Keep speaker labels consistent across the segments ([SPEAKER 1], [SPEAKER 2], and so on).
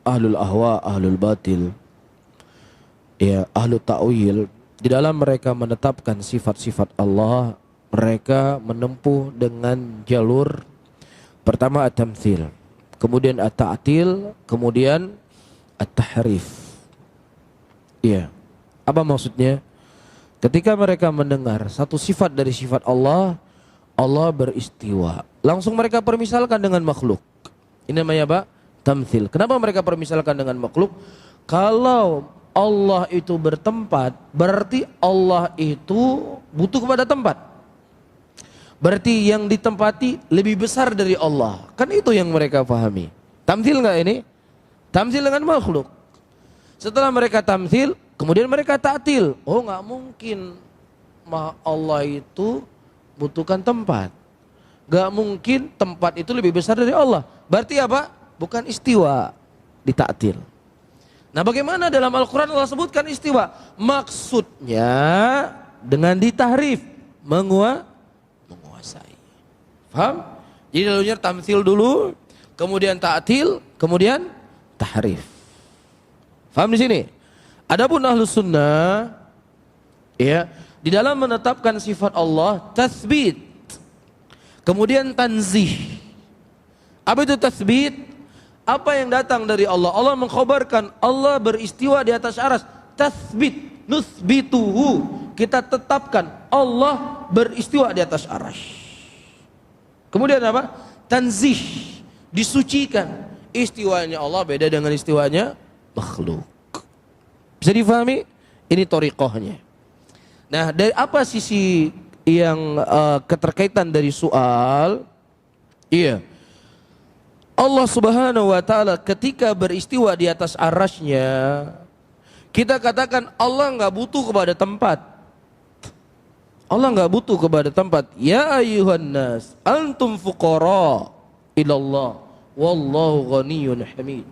[SPEAKER 1] ahlul ahwa, ahlul batil, ya, ahlul ta'wil, di dalam mereka menetapkan sifat-sifat Allah, mereka menempuh dengan jalur pertama at-tamtsil, kemudian at-ta'til, kemudian at-tahrif. Iya. Apa maksudnya? Ketika mereka mendengar satu sifat dari sifat Allah, Allah beristiwa, langsung mereka permisalkan dengan makhluk. Ini namanya apa? Tamtsil. Kenapa mereka permisalkan dengan makhluk? Kalau Allah itu bertempat, berarti Allah itu butuh kepada tempat. Berarti yang ditempati lebih besar dari Allah. Kan itu yang mereka pahami. Tamtsil enggak ini? Tamtsil dengan makhluk. Setelah mereka tamtsil, kemudian mereka ta'til. Oh, enggak mungkin Allah itu butuhkan tempat. Enggak mungkin tempat itu lebih besar dari Allah. Berarti apa? Bukan istiwa, dita'til. Nah, bagaimana dalam Al-Quran Allah sebutkan istiwa? Maksudnya dengan ditahrif, menguasai. Paham? Jadi dulunya tamtsil dulu, kemudian ta'til, kemudian tahrif. Paham di sini? Adapun Ahlus Sunnah, ya, di dalam menetapkan sifat Allah, tatsbit, kemudian tanzih. Apa itu tatsbit? Apa yang datang dari Allah? Allah mengkhabarkan Allah beristiwa di atas arsy. Tatsbit, nutsbituhu, kita tetapkan Allah beristiwa di atas arsy. Kemudian apa? Tanzih, disucikan. Istiwanya Allah beda dengan istiwanya makhluk. Bisa difahami? Ini thariqahnya. Nah, dari apa sisi yang keterkaitan dari soal? Iya. Allah Subhanahu wa taala ketika beristiwa di atas arasy-Nya, kita katakan Allah enggak butuh kepada tempat. Allah enggak butuh kepada tempat. Ya ayyuhan nas, antum fuqara ilallah wallahu ghaniyyun hamid.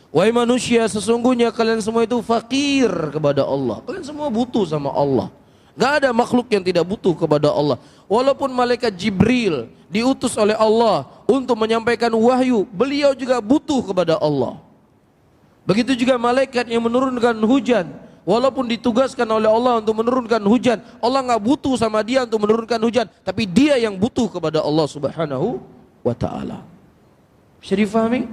[SPEAKER 1] Wahai manusia, sesungguhnya kalian semua itu fakir kepada Allah. Kalian semua butuh sama Allah. Gak ada makhluk yang tidak butuh kepada Allah. Walaupun malaikat Jibril diutus oleh Allah untuk menyampaikan wahyu, beliau juga butuh kepada Allah. Begitu juga malaikat yang menurunkan hujan, walaupun ditugaskan oleh Allah untuk menurunkan hujan, Allah gak butuh sama dia untuk menurunkan hujan, tapi dia yang butuh kepada Allah Subhanahu wa ta'ala. Bisa difahami?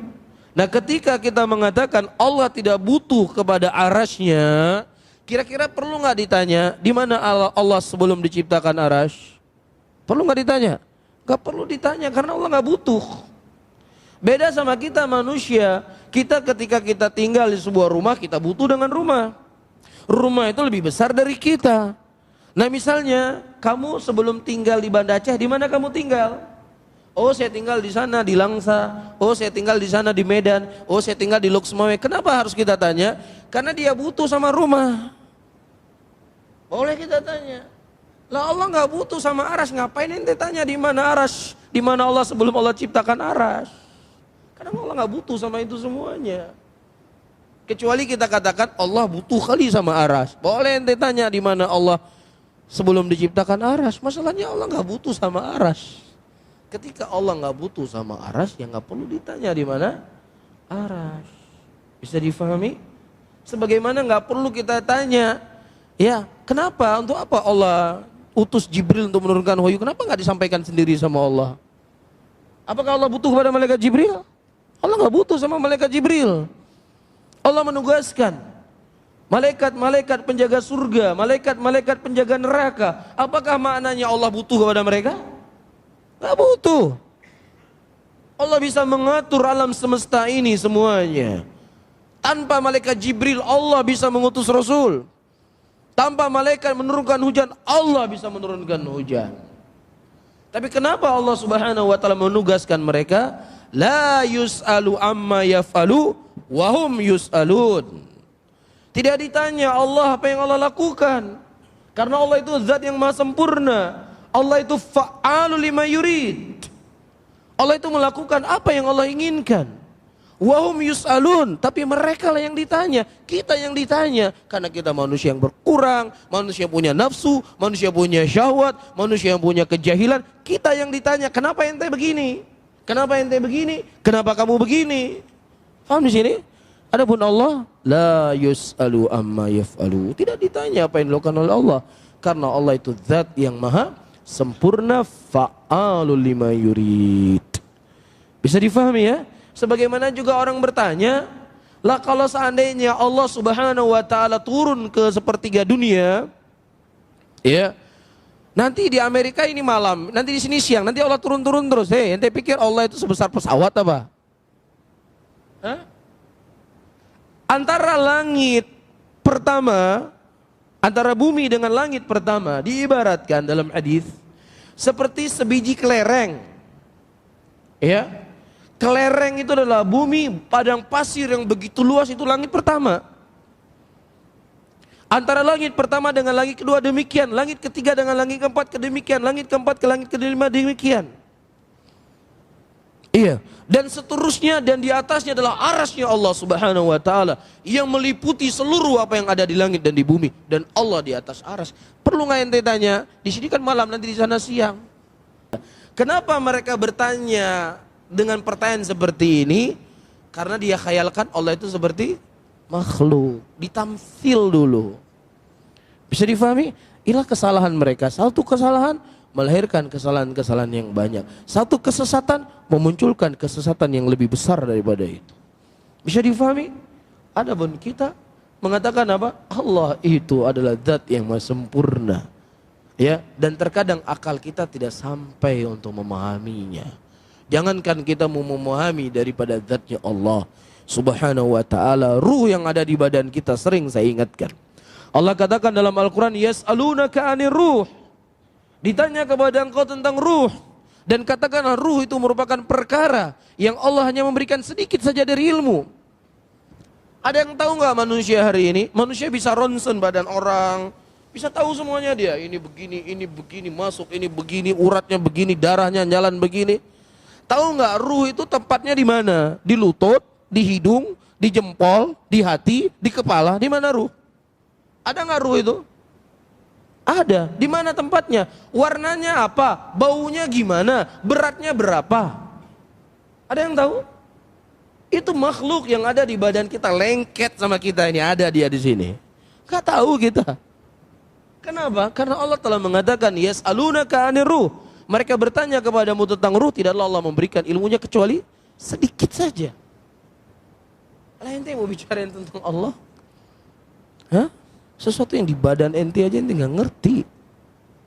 [SPEAKER 1] Nah, ketika kita mengatakan Allah tidak butuh kepada arasy-Nya, kira-kira perlu nggak ditanya di mana Allah sebelum diciptakan arasy? Perlu nggak ditanya? Nggak perlu ditanya karena Allah nggak butuh. Beda sama kita manusia, kita ketika kita tinggal di sebuah rumah, kita butuh dengan rumah. Rumah itu lebih besar dari kita. Nah, misalnya kamu sebelum tinggal di Banda Aceh, di mana kamu tinggal? Oh, saya tinggal di sana di Langsa. Oh, saya tinggal di sana di Medan. Oh, saya tinggal di Loksmawe. Kenapa harus kita tanya? Karena dia butuh sama rumah. Boleh kita tanya. Lah Allah nggak butuh sama arasy, ngapain ente tanya di mana arasy? Di mana Allah sebelum Allah ciptakan arasy? Karena Allah nggak butuh sama itu semuanya. Kecuali kita katakan Allah butuh kali sama arasy. Boleh ente tanya di mana Allah sebelum diciptakan arasy. Masalahnya Allah nggak butuh sama arasy. Ketika Allah nggak butuh sama arasy, ya nggak perlu ditanya di mana arasy. Bisa difahami? Sebagaimana nggak perlu kita tanya, ya kenapa, untuk apa Allah utus Jibril untuk menurunkan wahyu? Kenapa nggak disampaikan sendiri sama Allah? Apakah Allah butuh kepada malaikat Jibril? Allah nggak butuh sama malaikat Jibril. Allah menugaskan malaikat-malaikat penjaga surga, malaikat-malaikat penjaga neraka. Apakah maknanya Allah butuh kepada mereka? Gak butuh. Allah bisa mengatur alam semesta ini semuanya. Tanpa malaikat Jibril Allah bisa mengutus Rasul. Tanpa malaikat menurunkan hujan, Allah bisa menurunkan hujan. Tapi kenapa Allah Subhanahu wa taala menugaskan mereka? La yus'alu amma yaf'alu wa hum yus'alun. Tidak ditanya Allah apa yang Allah lakukan. Karena Allah itu zat yang maha sempurna. Allah itu fa'alu lima yurid. Allah itu melakukan apa yang Allah inginkan. Wahum yus'alun, tapi mereka lah yang ditanya, kita yang ditanya. Karena kita manusia yang berkurang, manusia yang punya nafsu, manusia yang punya syahwat, manusia yang punya kejahilan. Kita yang ditanya, kenapa ente begini? Kenapa ente begini? Kenapa kamu begini? Paham di sini? Adapun Allah la yus'alu amma yaf'alu. Tidak ditanya apa yang dilakukan oleh Allah, karena Allah itu zat yang maha sempurna, fa'alul lima yurid. Bisa difahami ya? Sebagaimana juga orang bertanya, lah kalau seandainya Allah Subhanahu wa taala turun ke sepertiga dunia, ya. Nanti di Amerika ini malam, nanti di sini siang, nanti Allah turun-turun terus. Ente pikir Allah itu sebesar pesawat apa? Hah? Antara langit pertama, antara bumi dengan langit pertama diibaratkan dalam hadis seperti sebiji kelereng. Ya. Kelereng itu adalah bumi, padang pasir yang begitu luas, itu langit pertama. Antara langit pertama dengan langit kedua demikian, langit ketiga dengan langit keempat demikian, langit keempat ke langit kelima demikian. Iya, dan seterusnya, dan di atasnya adalah arasnya Allah Subhanahu wa taala yang meliputi seluruh apa yang ada di langit dan di bumi, dan Allah di atas aras. Perlu nggak ente tanya? Di sini kan malam, nanti di sana siang. Kenapa mereka bertanya dengan pertanyaan seperti ini? Karena dia khayalkan Allah itu seperti makhluk, ditamsil dulu. Bisa difahami? Inilah kesalahan mereka. Satu kesalahan melahirkan kesalahan-kesalahan yang banyak. Satu kesesatan memunculkan kesesatan yang lebih besar daripada itu. Bisa difahami? Adapun kita mengatakan apa? Allah itu adalah zat yang maha sempurna. Ya, dan terkadang akal kita tidak sampai untuk memahaminya. Jangankan kita mau memahami daripada zatnya Allah Subhanahu wa ta'ala. Ruh yang ada di badan kita sering saya ingatkan. Allah katakan dalam Al-Quran, yas'alunaka 'anir ruh. Ditanya kepada engkau tentang ruh. Dan katakanlah ruh itu merupakan perkara yang Allah hanya memberikan sedikit saja dari ilmu. Ada yang tahu nggak manusia hari ini? Manusia bisa ronsen badan orang. Bisa tahu semuanya dia. Ini begini, masuk, ini begini, uratnya begini, darahnya jalan begini. Tahu nggak ruh itu tempatnya di mana? Di lutut, di hidung, di jempol, di hati, di kepala. Di mana ruh? Ada nggak ruh itu? Ada. Di mana tempatnya? Warnanya apa? Baunya gimana? Beratnya berapa? Ada yang tahu? Itu makhluk yang ada di badan kita, lengket sama kita ini, ada dia di sini. Gak tahu kita. Kenapa? Karena Allah telah mengatakan yas'alunaka 'anir ruh. Mereka bertanya kepadamu tentang ruh, tidaklah Allah memberikan ilmunya kecuali sedikit saja. Lah ente mau bicarain tentang Allah? Hah? Sesuatu yang di badan ente aja ente nggak ngerti.